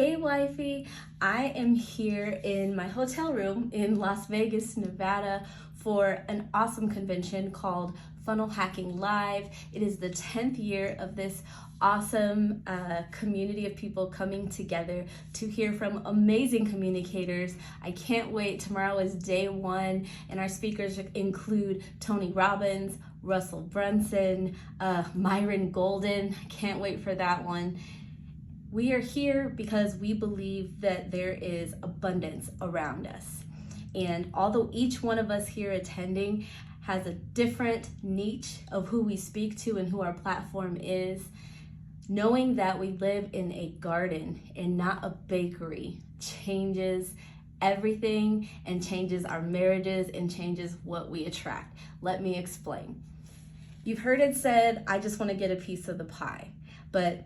Hey wifey, I am here in my hotel room in Las Vegas, Nevada for an awesome convention called Funnel Hacking Live. It is the 10th year of this awesome community of people coming together to hear from amazing communicators. I can't wait. Tomorrow is day one, and our speakers include Tony Robbins, Russell Brunson, Myron Golden. I can't wait for that one. We are here because we believe that there is abundance around us. And although each one of us here attending has a different niche of who we speak to and who our platform is, knowing that we live in a garden and not a bakery changes everything and changes our marriages and changes what we attract. Let me explain. You've heard it said, I just want to get a piece of the pie. But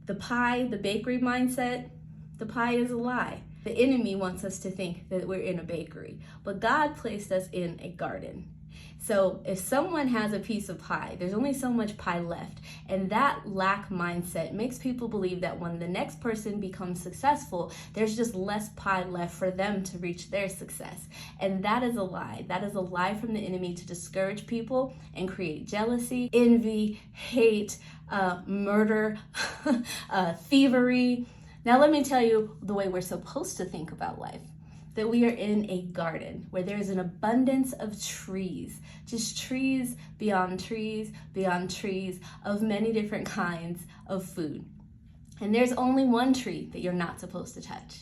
the pie, the bakery mindset, the pie is a lie. The enemy wants us to think that we're in a bakery, but God placed us in a garden. So if someone has a piece of pie, there's only so much pie left. And that lack mindset makes people believe that when the next person becomes successful, there's just less pie left for them to reach their success. And that is a lie. That is a lie from the enemy to discourage people and create jealousy, envy, hate, murder, thievery. Now let me tell you the way we're supposed to think about life. That we are in a garden where there's an abundance of trees, just trees beyond trees beyond trees of many different kinds of food. And there's only one tree that you're not supposed to touch.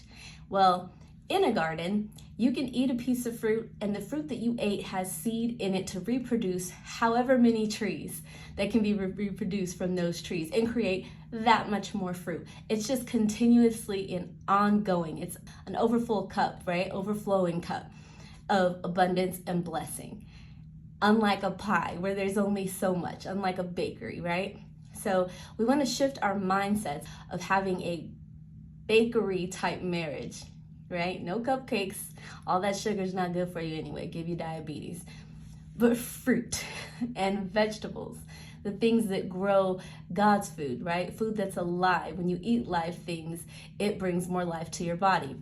Well, in a garden, you can eat a piece of fruit, and the fruit that you ate has seed in it to reproduce however many trees that can be reproduced from those trees and create that much more fruit. It's just continuously and ongoing. It's an overfull cup, right? Overflowing cup of abundance and blessing. Unlike a pie where there's only so much, unlike a bakery, right? So we want to shift our mindsets of having a bakery type marriage. Right? No cupcakes. All that sugar is not good for you anyway. Give you diabetes. But fruit and vegetables, the things that grow God's food, right? Food that's alive. When you eat live things, it brings more life to your body.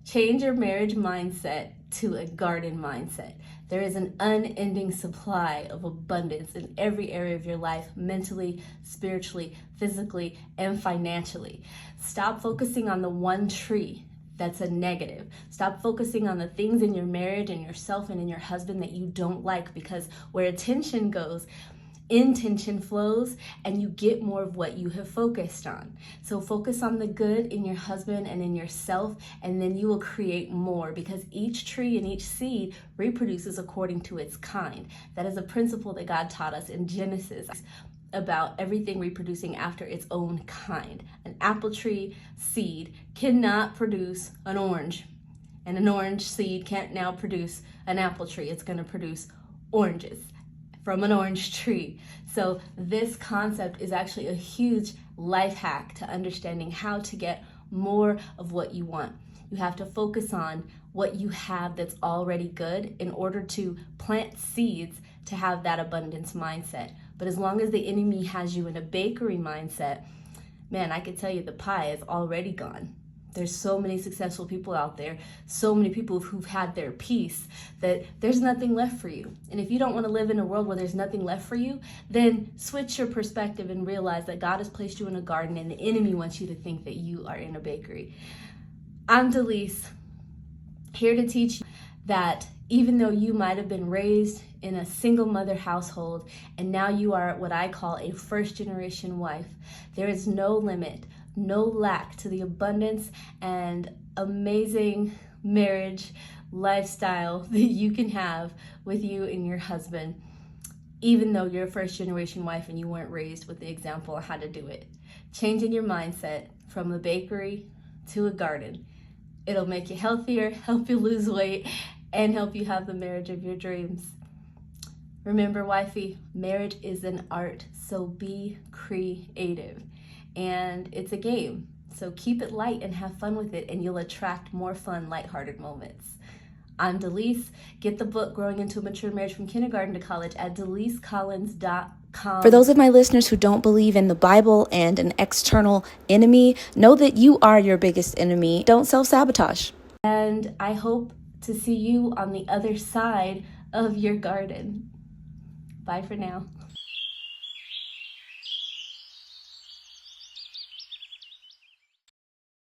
Change your marriage mindset to a garden mindset. There is an unending supply of abundance in every area of your life, mentally, spiritually, physically, and financially. Stop focusing on the one tree that's a negative. Stop focusing on the things in your marriage and yourself and in your husband that you don't like, because where attention goes, intention flows, and you get more of what you have focused on. So focus on the good in your husband and in yourself, and then you will create more, because each tree and each seed reproduces according to its kind. That is a principle that God taught us in Genesis about everything reproducing after its own kind. An apple tree seed cannot produce an orange, and an orange seed can't now produce an apple tree. It's going to produce oranges from an orange tree. So this concept is actually a huge life hack to understanding how to get more of what you want. You have to focus on what you have that's already good in order to plant seeds to have that abundance mindset. But as long as the enemy has you in a bakery mindset, man, I can tell you the pie is already gone. There's so many successful people out there, so many people who've had their piece, that there's nothing left for you. And if you don't want to live in a world where there's nothing left for you, then switch your perspective and realize that God has placed you in a garden and the enemy wants you to think that you are in a bakery. I'm Delise, here to teach you that even though you might have been raised in a single mother household and now you are what I call a first generation wife, there is no limit, no lack to the abundance and amazing marriage lifestyle that you can have with you and your husband, even though you're a first generation wife and you weren't raised with the example of how to do it. Changing your mindset from a bakery to a garden. It'll make you healthier, help you lose weight, and help you have the marriage of your dreams. Remember, wifey, marriage is an art, so be creative. And it's a game, so keep it light and have fun with it, and you'll attract more fun, lighthearted moments. I'm Delise. Get the book, Growing into a Mature Marriage from Kindergarten to College, at delisecollins.com. For those of my listeners who don't believe in the Bible and an external enemy, know that you are your biggest enemy. Don't self-sabotage. And I hope to see you on the other side of your garden. Bye for now.